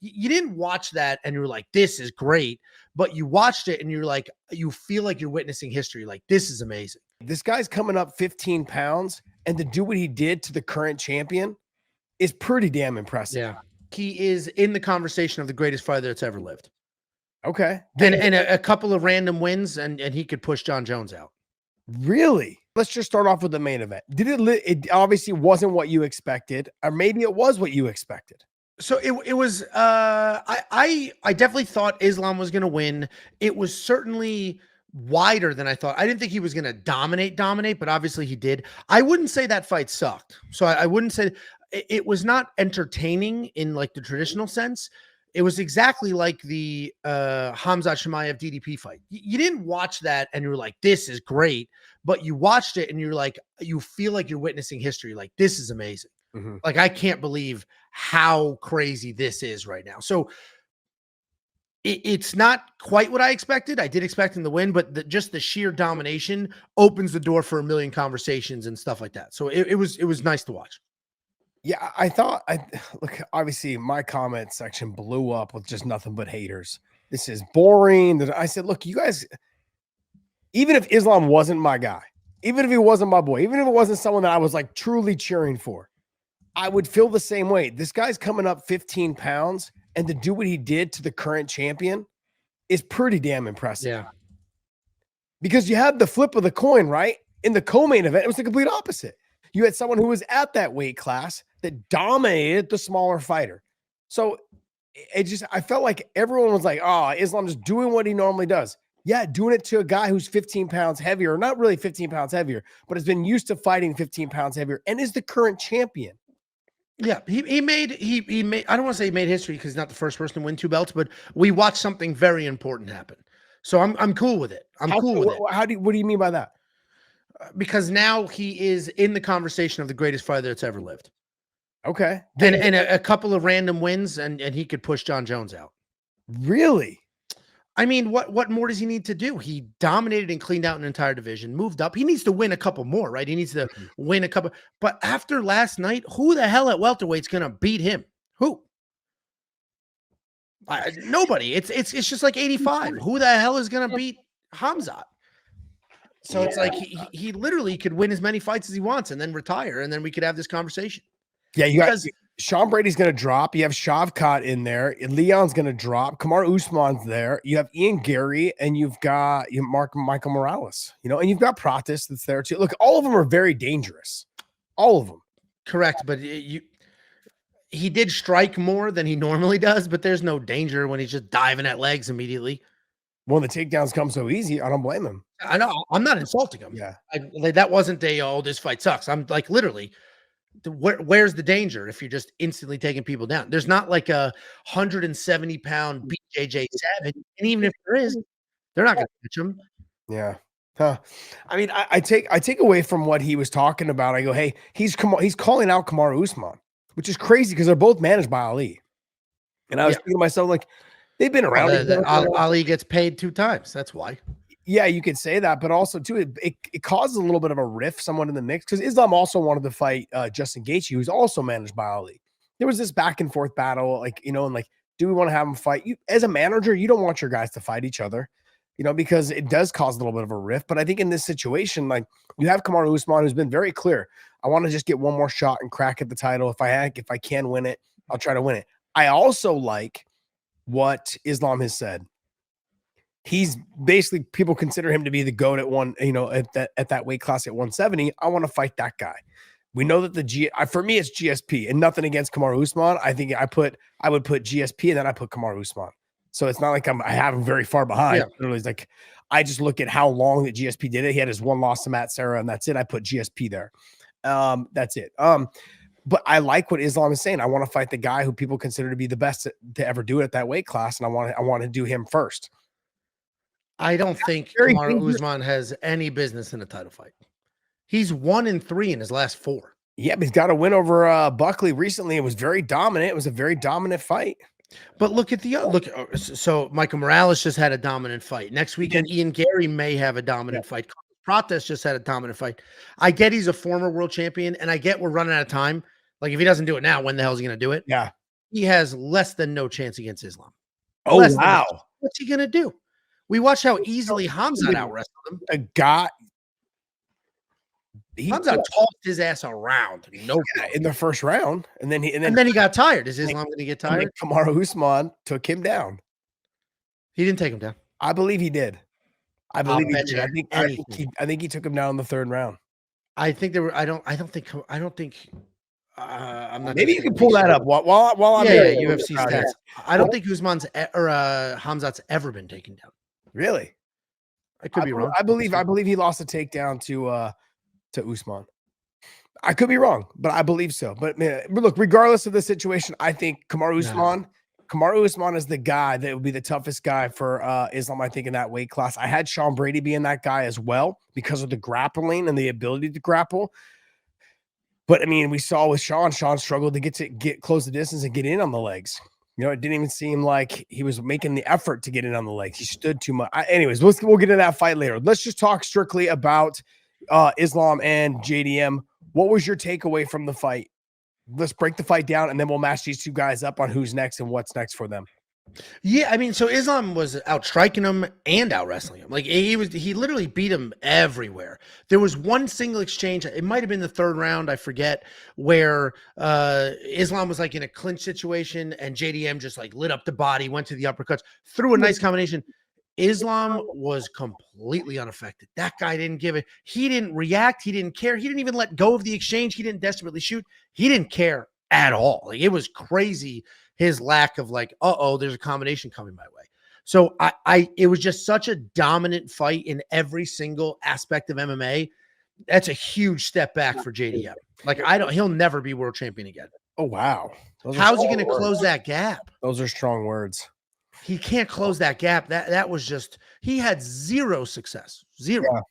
You didn't watch that and you're like, this is great, but you watched it and you're like, you feel like you're witnessing history. Like, this is amazing. This guy's coming up 15 pounds, and to do what he did to the current champion is pretty damn impressive. Yeah. He is in the conversation of the greatest fighter that's ever lived. Okay. And a couple of random wins, and he could push John Jones out. Really? Let's just start off with the main event. It obviously wasn't what you expected, or maybe it was what you expected. So it was I definitely thought Islam was going to win. It was certainly wider than I thought. I didn't think he was going to dominate, but obviously he did. I wouldn't say that fight sucked. So I wouldn't say it was not entertaining in like the traditional sense. It was exactly like the Khamzat Chimaev DDP fight. You didn't watch that and you're like, this is great, but you watched it and you're like, you feel like you're witnessing history. Like, this is amazing. Like, I can't believe how crazy this is right now. So it's not quite what I expected. I did expect him to win, but just the sheer domination opens the door for a million conversations and stuff like that. So it was nice to watch. Yeah, look, obviously my comment section blew up with just nothing but haters. This is boring. I said, look, you guys, even if Islam wasn't my guy, even if he wasn't my boy, even if it wasn't someone that I was like truly cheering for, I would feel the same way. This guy's coming up 15 pounds, and to do what he did to the current champion is pretty damn impressive. Yeah. Because you had the flip of the coin, right? In the co-main event, it was the complete opposite. You had someone who was at that weight class that dominated the smaller fighter. So I felt like everyone was like, oh, Islam just doing what he normally does. Yeah, doing it to a guy who's 15 pounds heavier, not really 15 pounds heavier, but has been used to fighting 15 pounds heavier and is the current champion. Yeah, he made I don't want to say he made history because he's not the first person to win 2 belts, but we watched something very important happen. So I'm cool with it. Cool with it. What do you mean by that? Because now he is in the conversation of the greatest fighter that's ever lived. Okay. And a couple of random wins, and he could push John Jones out. Really? I mean, what more does he need to do? He dominated and cleaned out an entire division, moved up. He needs to win a couple more, right? He needs to win a couple. But after last night, who the hell at welterweight's going to beat him? Who? Nobody. It's just like 85. Who the hell is going to beat Khamzat? So it's like he literally could win as many fights as he wants and then retire, and then we could have this conversation. Yeah, you got Sean Brady's going to drop. You have Shavkat in there. Leon's going to drop. Kamaru Usman's there. You have Ian Gary, and you've got Michael Morales. And you've got Pratis that's there too. Look, all of them are very dangerous. All of them. Correct, but he did strike more than he normally does, but there's no danger when he's just diving at legs immediately. When the takedowns come so easy, I don't blame him. I know. I'm not insulting him. Yeah. That wasn't this fight sucks. I'm like, literally, where's the danger if you're just instantly taking people down? There's not like a 170-pound BJJ Savage. And even if there is, they're not going to catch him. Yeah. Huh. I mean, I take away from what he was talking about. I go, hey, he's calling out Kamaru Usman, which is crazy because they're both managed by Ali. And I was thinking to myself, like, they've been around. Ali gets paid 2 times. That's why. Yeah, you could say that, but also too, it causes a little bit of a rift somewhat in the mix because Islam also wanted to fight Justin Gaethje, who's also managed by Ali. There was this back and forth battle, and like, do we want to have them fight? You, as a manager, you don't want your guys to fight each other, because it does cause a little bit of a rift. But I think in this situation, like, you have Kamaru Usman, who's been very clear. I want to just get one more shot and crack at the title. If I can win it, I'll try to win it. I also like what Islam has said. He's basically, people consider him to be the GOAT at that weight class at 170. I want to fight that guy. We know that for me, it's GSP, and nothing against Kamaru Usman. I think I would put GSP and then I put Kamaru Usman. So it's not like I have him very far behind. Yeah. Literally, it's like, I just look at how long that GSP did it. He had his one loss to Matt Serra, and that's it. I put GSP there. That's it. But I like what Islam is saying. I want to fight the guy who people consider to be the best to ever do it at that weight class, and I want to do him first. I don't think Kamaru Usman has any business in a title fight. He's 1-3 in his last 4. Yeah, but he's got a win over Buckley recently. It was very dominant. It was a very dominant fight. But look at so Michael Morales just had a dominant fight. Next weekend, Ian Gary may have a dominant fight. Pratis just had a dominant fight. I get he's a former world champion, and I get we're running out of time. Like, if he doesn't do it now, when the hell is he going to do it? Yeah. he has less than no chance against Islam. Oh, Less than no wow. chance. What's he gonna do? We watched how easily Hamzat out wrestled him. A guy. Hamzat tossed his ass around. No, in the first round, and then he got tired. Is Islam going to get tired? Kamaru Usman took him down. He didn't take him down. I believe he did. I believe he did. I think he took him down in the third round. I think there were. I don't think. I'm not. Maybe you can pull that up while I'm UFC stats. I don't think Usman's or Hamzat's ever been taken down. Really? I could be wrong. I believe he lost a takedown to Usman. I could be wrong, but I believe so. But man, look, regardless of the situation, I think Kamaru Usman is the guy that would be the toughest guy for Islam, I think, in that weight class. I had Sean Brady being that guy as well because of the grappling and the ability to grapple. But I mean, we saw with Sean struggled to get close the distance and get in on the legs. You know, it didn't even seem like he was making the effort to get in on the legs. He stood too much. Anyways, we'll get into that fight later. Let's just talk strictly about Islam and JDM. What was your takeaway from the fight? Let's break the fight down, and then we'll match these two guys up on who's next and what's next for them. Yeah, I mean, so Islam was out striking him and out wrestling him. Like he literally beat him everywhere. There was one single exchange. It might have been the third round, I forget, where Islam was like in a clinch situation and JDM just like lit up the body, went to the uppercuts, threw a nice combination. Islam was completely unaffected. That guy didn't give it. He didn't react. He didn't care. He didn't even let go of the exchange. He didn't desperately shoot. He didn't care at all. Like it was crazy. His lack of like, there's a combination coming my way. So it was just such a dominant fight in every single aspect of MMA. That's a huge step back for JDM. Like he'll never be world champion again. Oh, wow. How's he going to close that gap? Those are strong words. He can't close that gap. That was just, he had zero success. Zero.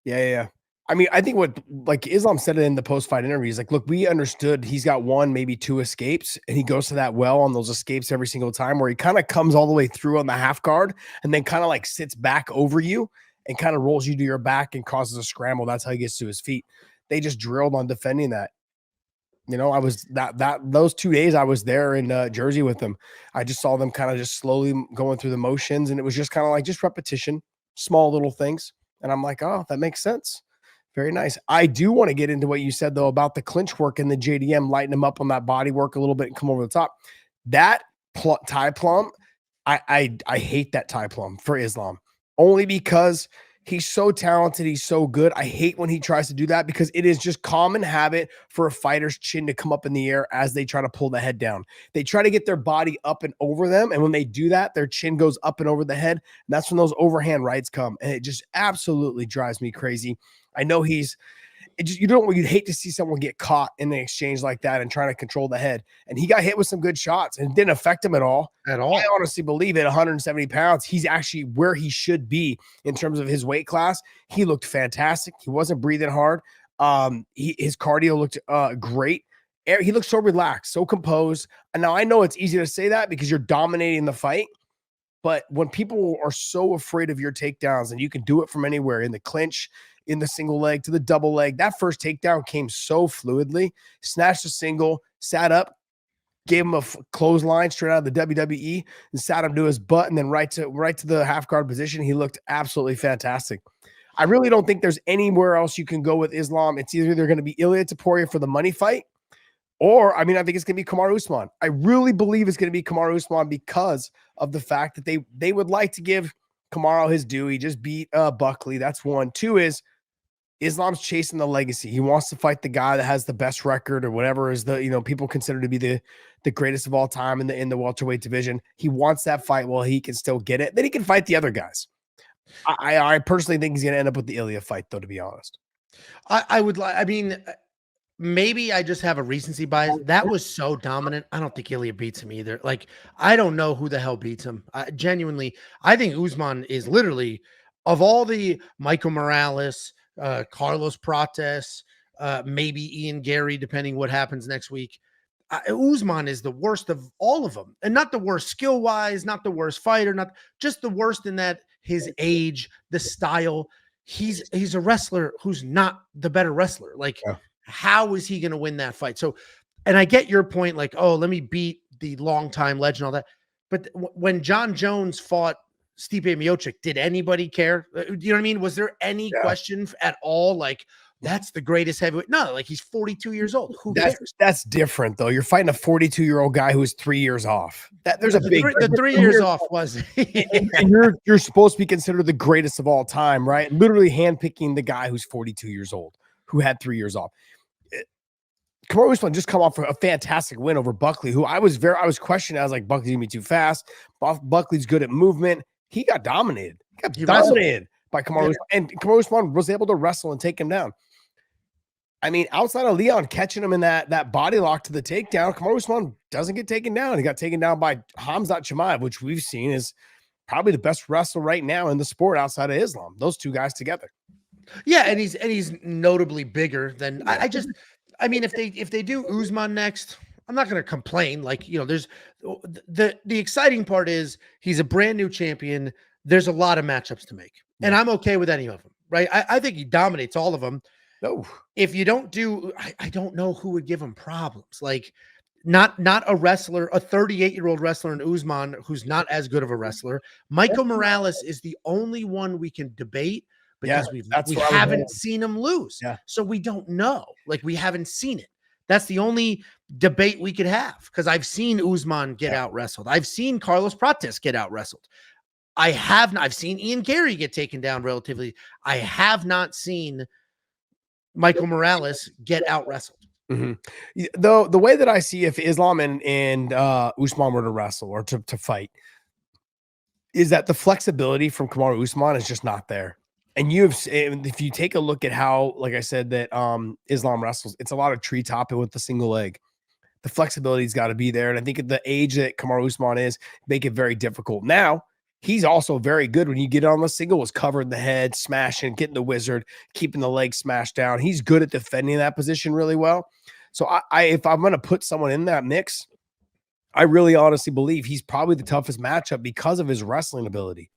Yeah. I mean, I think what like Islam said it in the post-fight interview is like, look, we understood he's got one, maybe two escapes, and he goes to that well on those escapes every single time where he kind of comes all the way through on the half guard and then kind of like sits back over you and kind of rolls you to your back and causes a scramble. That's how he gets to his feet. They just drilled on defending that. You know, I was those 2 days I was there in Jersey with them. I just saw them kind of just slowly going through the motions, and it was just kind of like just repetition, small little things. And I'm like, oh, that makes sense. Very nice. I do want to get into what you said though about the clinch work and the JDM, lighten him up on that body work a little bit and come over the top. That Thai plum, I hate that Thai plum for Islam only because he's so talented. He's so good. I hate when he tries to do that because it is just common habit for a fighter's chin to come up in the air as they try to pull the head down. They try to get their body up and over them. And when they do that, their chin goes up and over the head. And that's when those overhand rights come. And it just absolutely drives me crazy. I know you'd hate to see someone get caught in the exchange like that and trying to control the head. And he got hit with some good shots and it didn't affect him at all. I honestly believe at 170 pounds, he's actually where he should be in terms of his weight class. He looked fantastic. He wasn't breathing hard. His cardio looked great. He looked so relaxed, so composed. And now I know it's easy to say that because you're dominating the fight. But when people are so afraid of your takedowns and you can do it from anywhere in the clinch, in the single leg to the double leg, that first takedown came so fluidly, snatched a single, sat up, gave him a clothesline straight out of the WWE and sat him to his butt and then right to the half guard position. He looked absolutely fantastic. I really don't think there's anywhere else you can go with Islam. It's either they're going to be Ilia Topuria for the money fight or, I think it's going to be Kamaru Usman. I really believe it's going to be Kamaru Usman because of the fact that they would like to give Kamaru his due. He just beat Buckley. That's one. Two is Islam's chasing the legacy. He wants to fight the guy that has the best record or whatever is people consider to be the greatest of all time in the welterweight division. He wants that fight while he can still get it. Then he can fight the other guys. I personally think he's going to end up with the Ilia fight, though, to be honest. Maybe I just have a recency bias. That was so dominant. I don't think Ilia beats him either. Like, I don't know who the hell beats him. I think Usman is literally, of all the Michael Morales, Carlos Prates, maybe Ian Gary, depending what happens next week. Usman is the worst of all of them, and not the worst skill-wise, not the worst fighter, not just the worst in that his age, the style. He's a wrestler who's not the better wrestler. Like, how is he going to win that fight? So, and I get your point, like, oh, let me beat the longtime legend, all that. But when John Jones fought Stipe Miocic, did anybody care? You know what I mean? Was there any question at all? Like, that's the greatest heavyweight. No, like he's 42 years old. Who cares? That's different though. You're fighting a 42-year-old guy who is 3 years off. There's a big the 3 years off was and you're supposed to be considered the greatest of all time, right? Literally handpicking the guy who's 42 years old, who had 3 years off. Kamaru Usman just come off for a fantastic win over Buckley, who I was questioning. I was like, Buckley's gonna be too fast. Buckley's good at movement. He got dominated. He got dominated by Kamaru Usman, and Kamaru Usman was able to wrestle and take him down. I mean, outside of Leon catching him in that body lock to the takedown, Kamaru Usman doesn't get taken down. He got taken down by Khamzat Chimaev, which we've seen is probably the best wrestler right now in the sport outside of Islam. Those two guys together. Yeah, and he's notably bigger than I mean, if they do Usman next, I'm not going to complain. Like, you know, there's the exciting part is he's a brand new champion. There's a lot of matchups to make, and I'm okay with any of them. Right? I think he dominates all of them. No, if you don't do, I don't know who would give him problems. Like, not a wrestler, a 38-year-old wrestler in Usman who's not as good of a wrestler. Michael Morales is the only one we can debate because we haven't seen him lose. Yeah. So we don't know. Like, we haven't seen it. That's the only debate we could have, because I've seen Usman get out wrestled. I've seen Carlos Prates get out wrestled. I've seen Ian Gary get taken down relatively. I have not seen Michael Morales get out wrestled. Mm-hmm. Though the way that I see if Islam and Usman were to wrestle or to fight is that the flexibility from Kamaru Usman is just not there. And if you take a look at how, like I said, that Islam wrestles, it's a lot of tree topping with the single leg. The flexibility's got to be there. And I think at the age that Kamaru Usman is, make it very difficult. Now, he's also very good when you get on the single, was covering the head, smashing, getting the wizard, keeping the leg smashed down. He's good at defending that position really well. So if I'm going to put someone in that mix, I really honestly believe he's probably the toughest matchup because of his wrestling ability.